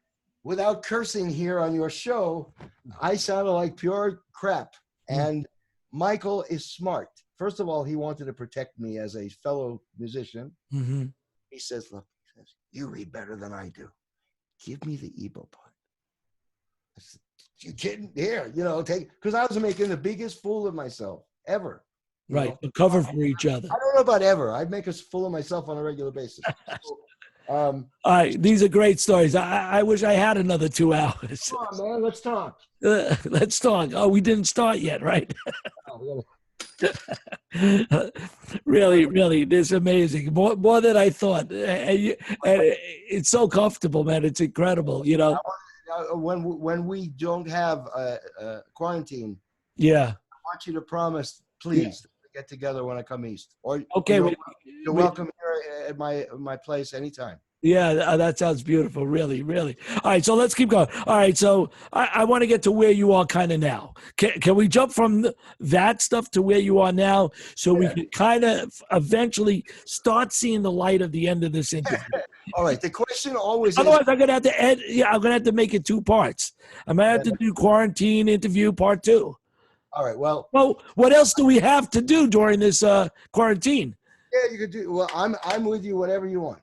without cursing here on your show, I sounded like pure crap. And Michael is smart. First of all, he wanted to protect me as a fellow musician. Mm-hmm. He says, look, you read better than I do. Give me the Ebo part. I said, you kidding? Here, take, because I was making the biggest fool of myself ever. Right, a cover for each other. I don't know about ever. I'd make a fool of myself on a regular basis. So, all right, these are great stories. I wish I had another 2 hours. Come on, man, let's talk. Let's talk. Oh, we didn't start yet, right? Really, really, this is amazing. More than I thought. And it's so comfortable, man. It's incredible, When we don't have quarantine, yeah, I want you to promise, please, to get together when I come east. Or okay, you're welcome here at my place anytime. Yeah, that sounds beautiful. Really, really. All right, so let's keep going. All right, so I want to get to where you are kind of now. Can we jump from that stuff to where you are now so we can kind of eventually start seeing the light of the end of this interview? All right, the question always Otherwise, is... I'm going to have to end. Yeah, I'm going to have to make it 2 parts. I'm going to have to do quarantine interview part 2. All right, well, what else do we have to do during this quarantine? Yeah, you could do... Well, I'm with you, whatever you want.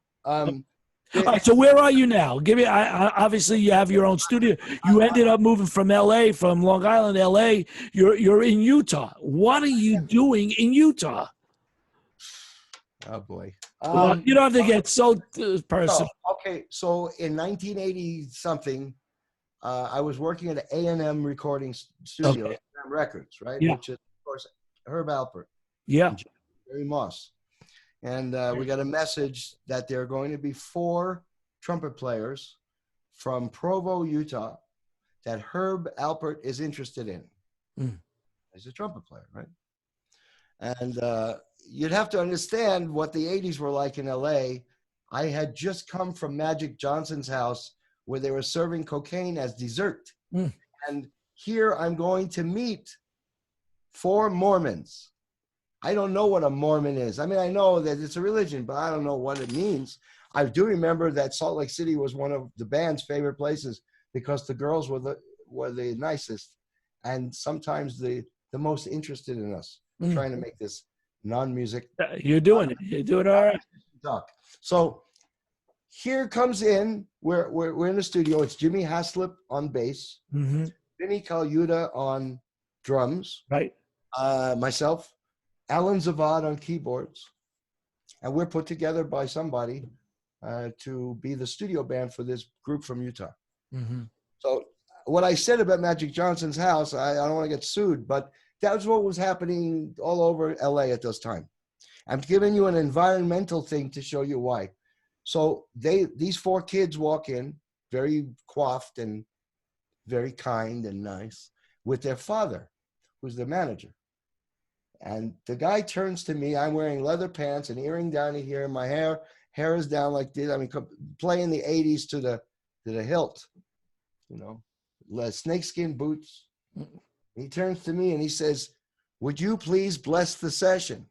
All right, so where are you now? Give me. Obviously, you have your own studio. You ended up moving from L.A., from Long Island, L.A. You're in Utah. What are you doing in Utah? Oh boy, you don't have to get so personal. Okay, so in 1980 something, I was working at A&M recording studio, ACM Records, right? Yeah. Which is, of course, Herb Alpert. Yeah. Jerry Moss. And we got a message that there are going to be 4 trumpet players from Provo, Utah, that Herb Alpert is interested in. He's a trumpet player, right? And you'd have to understand what the 80s were like in LA. I had just come from Magic Johnson's house where they were serving cocaine as dessert. And here I'm going to meet 4 Mormons. I don't know what a Mormon is. I mean, I know that it's a religion, but I don't know what it means. I do remember that Salt Lake City was one of the band's favorite places because the girls were the nicest and sometimes the most interested in us, trying to make this non-music. You're doing it. You're doing all right. So here comes in, we're in the studio. It's Jimmy Haslip on bass, Vinny Colaiuta on drums, right? Myself, Alan Zavad on keyboards, and we're put together by somebody to be the studio band for this group from Utah. So what I said about Magic Johnson's house, I don't want to get sued, but that was what was happening all over LA at this time. I'm giving you an environmental thing to show you why. So these 4 kids walk in, very coiffed and very kind and nice, with their father, who's the manager. And the guy turns to me. I'm wearing leather pants and earring down to here. My hair is down like this. I mean, playing the 80s to the hilt, snakeskin boots. He turns to me and he says, "Would you please bless the session?"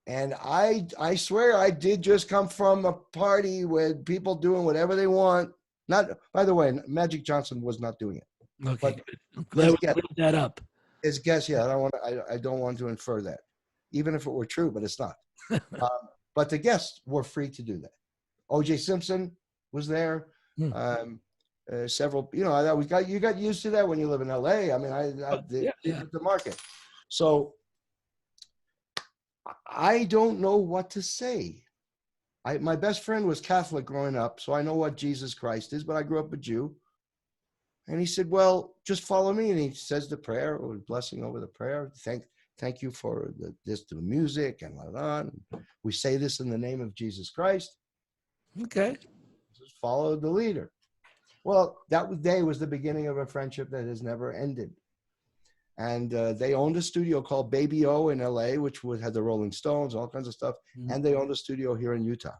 And I swear I did just come from a party with people doing whatever they want. Not, by the way, Magic Johnson was not doing it. Okay, I'm glad we cleared that up. His guess, yeah. I don't want to infer that, even if it were true, but it's not. But the guests were free to do that. O.J. Simpson was there. Several, you got used to that when you live in L.A. I mean, the market. So I don't know what to say. My best friend was Catholic growing up, so I know what Jesus Christ is, but I grew up a Jew. And he said, well, just follow me. And he says the prayer, or blessing over the prayer. Thank you for the music and blah, blah, blah. We say this in the name of Jesus Christ. Okay. Just follow the leader. Well, that day was the beginning of a friendship that has never ended. And they owned a studio called Baby O in LA, which had the Rolling Stones, all kinds of stuff. And they owned a studio here in Utah.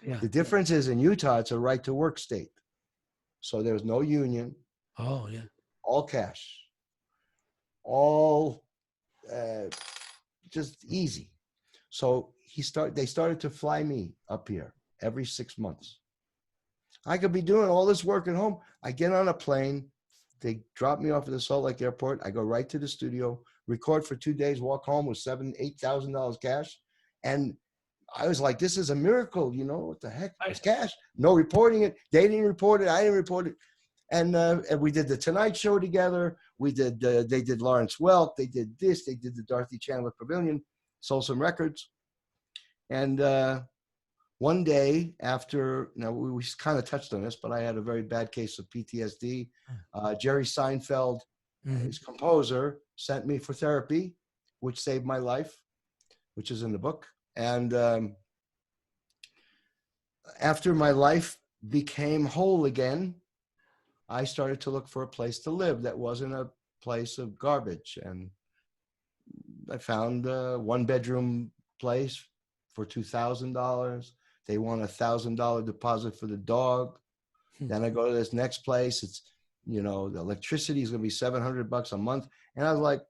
Yeah. The difference is in Utah, it's a right to work state. So there's no union. Oh, yeah. All cash. All uh, just easy. So they started to fly me up here every 6 months. I could be doing all this work at home. I get on a plane. They drop me off at the Salt Lake Airport. I go right to the studio, record for 2 days, walk home with $8,000 cash. And I was like, this is a miracle. You know, what the heck? It's cash. No reporting it. They didn't report it. I didn't report it. And we did the Tonight Show together. They did Lawrence Welk. They did this. They did the Dorothy Chandler Pavilion, sold some records. And one day after, we kind of touched on this, but I had a very bad case of PTSD. Jerry Seinfeld, his composer, sent me for therapy, which saved my life, which is in the book. And after my life became whole again, I started to look for a place to live that wasn't a place of garbage. And I found a 1-bedroom place for $2,000. They want $1,000 deposit for the dog. Then I go to this next place. It's, the electricity is going to be $700 a month. And I was like,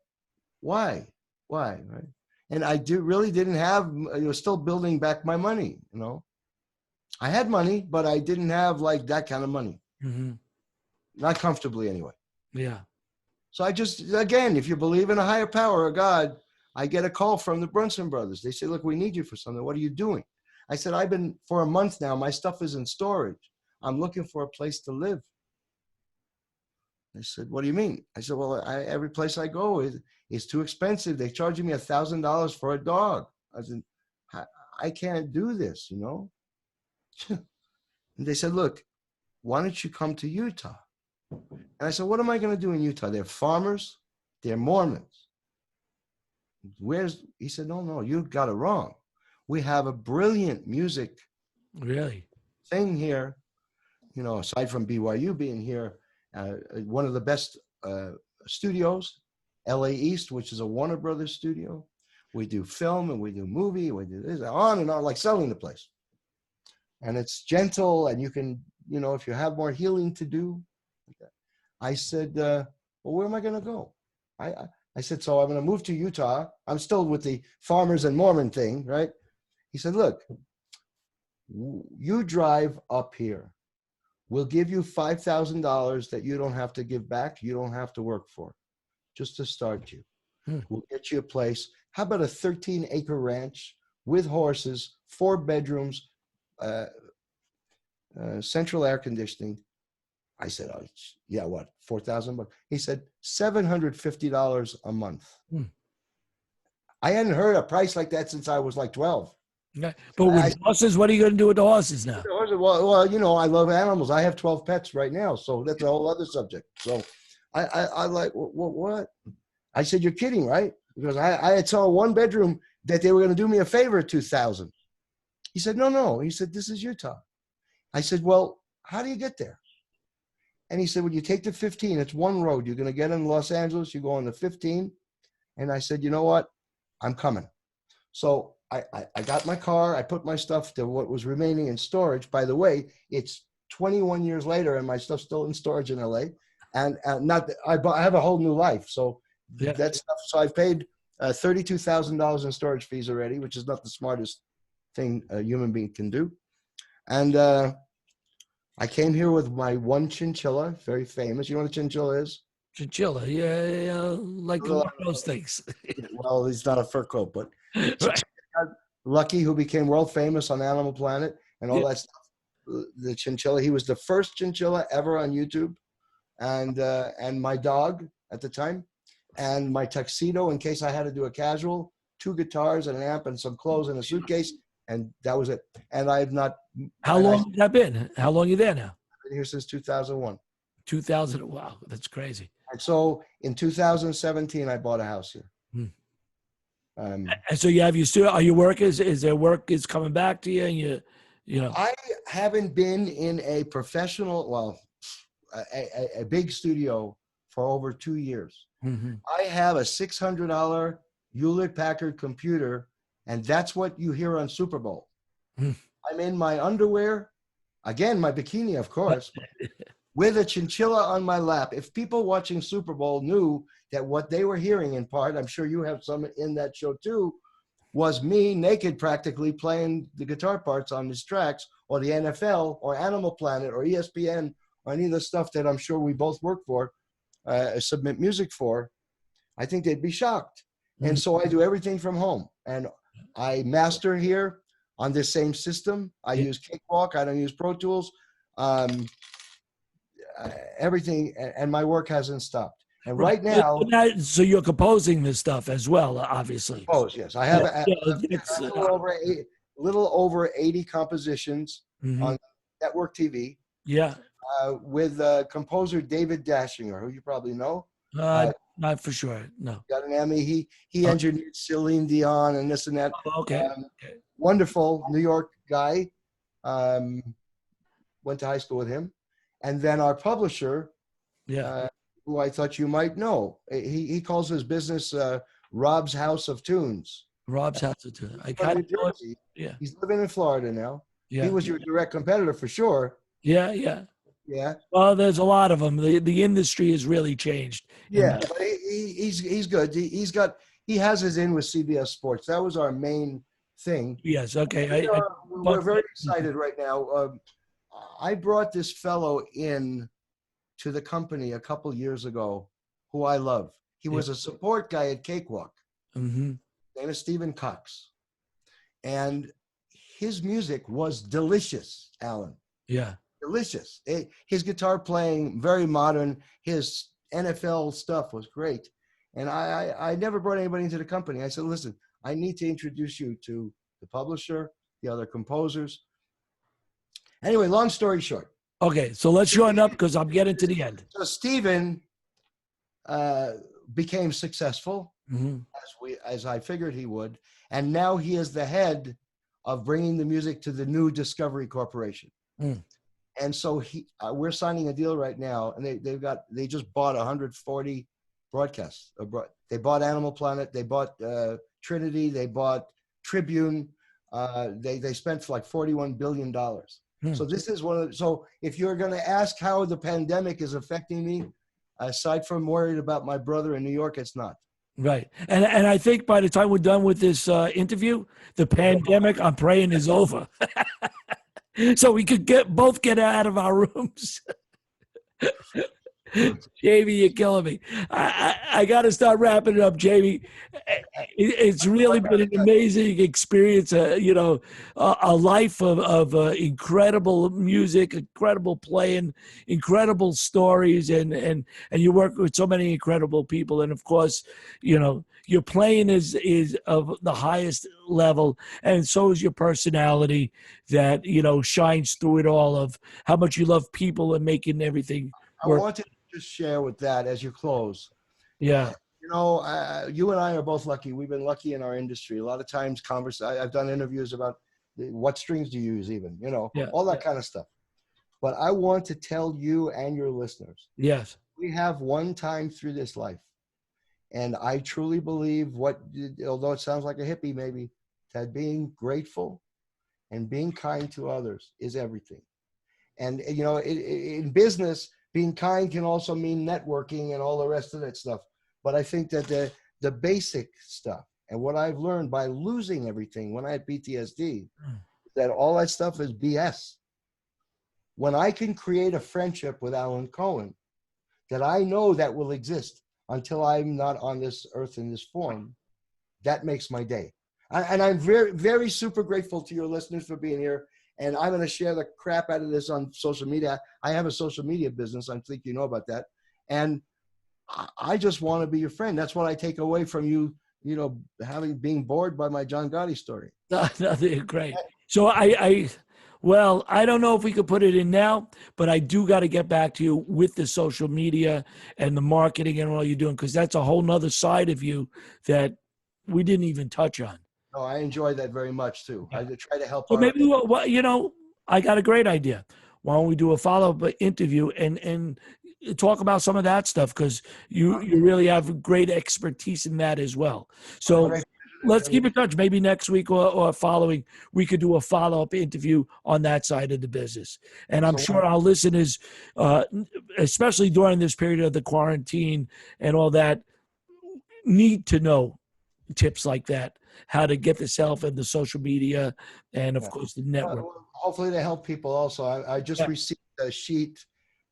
why? Right? And I really didn't have, still building back my money, I had money, but I didn't have like that kind of money. Mm-hmm. Not comfortably anyway. Yeah. So I just, again, if you believe in a higher power or God, I get a call from the Brunson brothers. They say, look, we need you for something. What are you doing? I said, I've been for a month now. My stuff is in storage. I'm looking for a place to live. They said, what do you mean? I said, well, every place I go is too expensive. They're charging me $1,000 for a dog. I said, I can't do this, And they said, look, why don't you come to Utah? And I said, what am I going to do in Utah? They're farmers. They're Mormons. He said, no, you got it wrong. We have a brilliant music thing here, aside from BYU being here, one of the best studios, LA East, which is a Warner Brothers studio. We do film and we do movie. We do this, on and on, like selling the place. And it's gentle, and you can, if you have more healing to do. I said, well, where am I going to go? I said, so I'm going to move to Utah. I'm still with the farmers and Mormon thing, right? He said, look, you drive up here. We'll give you $5,000 that you don't have to give back. You don't have to work for, just to start you. We'll get you a place. How about a 13-acre ranch with horses, 4 bedrooms, central air conditioning? I said, oh, yeah, what, $4,000? He said, $750 a month. I hadn't heard a price like that since I was like 12. Okay. But with horses, what are you going to do with the horses now? Well, I love animals. I have 12 pets right now, so that's a whole other subject. So I like, what? I said, you're kidding, right? Because I had saw a 1-bedroom that they were going to do me a favor at $2,000. He said, no. He said, this is Utah. I said, well, how do you get there? And he said, well, you take the 15. It's one road. You're going to get in Los Angeles. You go on the 15. And I said, you know what? I'm coming. So I got my car. I put my stuff to what was remaining in storage. By the way, it's 21 years later, and my stuff's still in storage in LA. And I have a whole new life. So that stuff. So I've paid $32,000 in storage fees already, which is not the smartest thing a human being can do. And I came here with my one chinchilla, very famous. You know what a chinchilla is? Chinchilla, yeah, like one of those things. Well, he's not a fur coat, but Right. Lucky, who became world famous on Animal Planet and all that stuff. The chinchilla, he was the first chinchilla ever on YouTube, and my dog at the time, and my tuxedo in case I had to do a casual, 2 guitars and an amp and some clothes in a suitcase, and that was it. And I've not. How long has that been? How long are you there now? I've been here since 2001. 2000. Wow, that's crazy. And so in 2017, I bought a house here. And so you have are your workers? Is there work is coming back to you? And you know. I haven't been in a professional, a big studio for over 2 years. Mm-hmm. I have a $600 Hewlett-Packard computer, and that's what you hear on Super Bowl. I'm in my underwear, again, my bikini, of course. with a chinchilla on my lap. If people watching Super Bowl knew that what they were hearing in part, I'm sure you have some in that show too, was me naked practically playing the guitar parts on these tracks, or the NFL or Animal Planet or ESPN or any of the stuff that I'm sure we both work for, submit music for, I think they'd be shocked. And so I do everything from home, and I master here on this same system. I use Cakewalk. I don't use Pro Tools. Everything, and my work hasn't stopped. And right now, so you're composing this stuff as well, obviously. Yes, I have a little over 80 compositions on network TV. Yeah, with composer David Dashinger, who you probably know. Not for sure. No. Got an Emmy. He engineered Celine Dion and this and that. Okay. Wonderful New York guy. Went to high school with him, and then our publisher. Who I thought you might know. He calls his business Rob's House of Tunes. Rob's House of Tunes. I kind of know it. Yeah. He's living in Florida now. Yeah. He was your direct competitor for sure. Yeah. Well, there's a lot of them. The industry has really changed. Yeah, but he's good. He has his in with CBS Sports. That was our main thing. Yes. Okay. We're very excited right now. I brought this fellow in to the company a couple years ago, who I love. He was a support guy at Cakewalk. Name is Stephen Cox. And his music was delicious, Alan. Yeah. Delicious. His guitar playing, very modern. His NFL stuff was great. And I never brought anybody into the company. I said, listen, I need to introduce you to the publisher, the other composers. Anyway, long story short. Okay, so let's shorten up because I'm getting to the end. So Stephen became successful, as I figured he would, and now he is the head of bringing the music to the new Discovery Corporation. And so we're signing a deal right now, and they just bought 140 broadcasts. They bought Animal Planet, they bought Trinity, they bought Tribune. They spent like $41 billion. So this is so if you're going to ask how the pandemic is affecting me, aside from worried about my brother in New York, it's not. Right. And I think by the time we're done with this interview, the pandemic, I'm praying, is over. So we could both get out of our rooms. Jamie, you're killing me. I got to start wrapping it up, Jamie. It's really been an amazing experience. A life of incredible music, incredible playing, incredible stories, and you work with so many incredible people. And of course, your playing is of the highest level, and so is your personality that shines through it all. Of how much you love people and making everything work. I wanted to just share with that as you close. Yeah. You and I are both lucky. We've been lucky in our industry. A lot of times I've done interviews about what strings do you use even, all that kind of stuff. But I want to tell you and your listeners. Yes. We have one time through this life. And I truly believe although it sounds like a hippie maybe, that being grateful and being kind to others is everything. And, in business, being kind can also mean networking and all the rest of that stuff. But I think that the basic stuff, and what I've learned by losing everything when I had PTSD, that all that stuff is BS. When I can create a friendship with Alan Cohen, that I know that will exist until I'm not on this earth in this form, that makes my day. And I'm very, very super grateful to your listeners for being here. And I'm going to share the crap out of this on social media. I have a social media business. I think you know about that. And I just want to be your friend. That's what I take away from you, being bored by my John Gotti story. Great. So I don't know if we could put it in now, but I do got to get back to you with the social media and the marketing and all you're doing, because that's a whole nother side of you that we didn't even touch on. No, I enjoy that very much too. I try to help. So maybe, I got a great idea. Why don't we do a follow-up interview and talk about some of that stuff, because you really have great expertise in that as well. So let's keep in touch. Maybe next week or following, we could do a follow-up interview on that side of the business. And I'm sure our listeners, especially during this period of the quarantine and all that, need to know tips like that, how to get this help and the social media and, of course, the network. Hopefully to help people also. I just received a sheet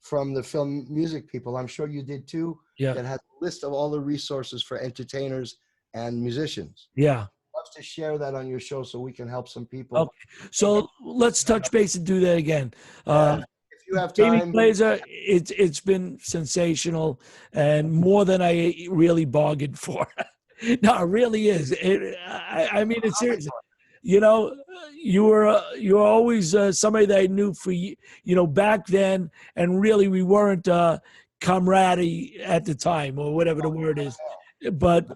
from the film music people. I'm sure you did too. Yeah. That has a list of all the resources for entertainers and musicians. Yeah. I'd love to share that on your show so we can help some people. Okay. So let's touch base and do that again. If you have time. Jamie Glaser, it's been sensational and more than I really bargained for. No, it really is. I mean, it's serious. You know, you were always somebody that I knew for back then, and really we weren't camaraderie at the time or whatever the word is. But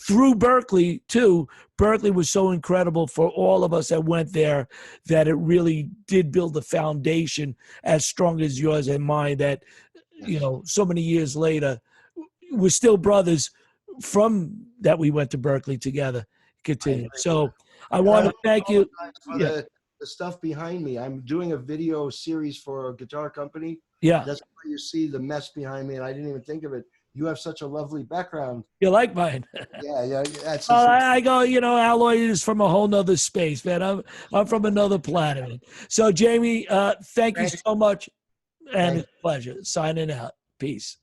through Berkeley too. Berkeley was so incredible for all of us that went there that it really did build a foundation as strong as yours and mine. That so many years later, we're still brothers from that we went to Berkeley together. Continue. So I want to thank you for the stuff behind me. I'm doing a video series for a guitar company. Yeah, that's where you see the mess behind me, and I didn't even think of it. You have such a lovely background. You like mine? Yeah. That's I go, Alloy is from a whole nother space, man. I'm from another planet. So, Jamie, thank you so much, and it's a pleasure. Signing out. Peace.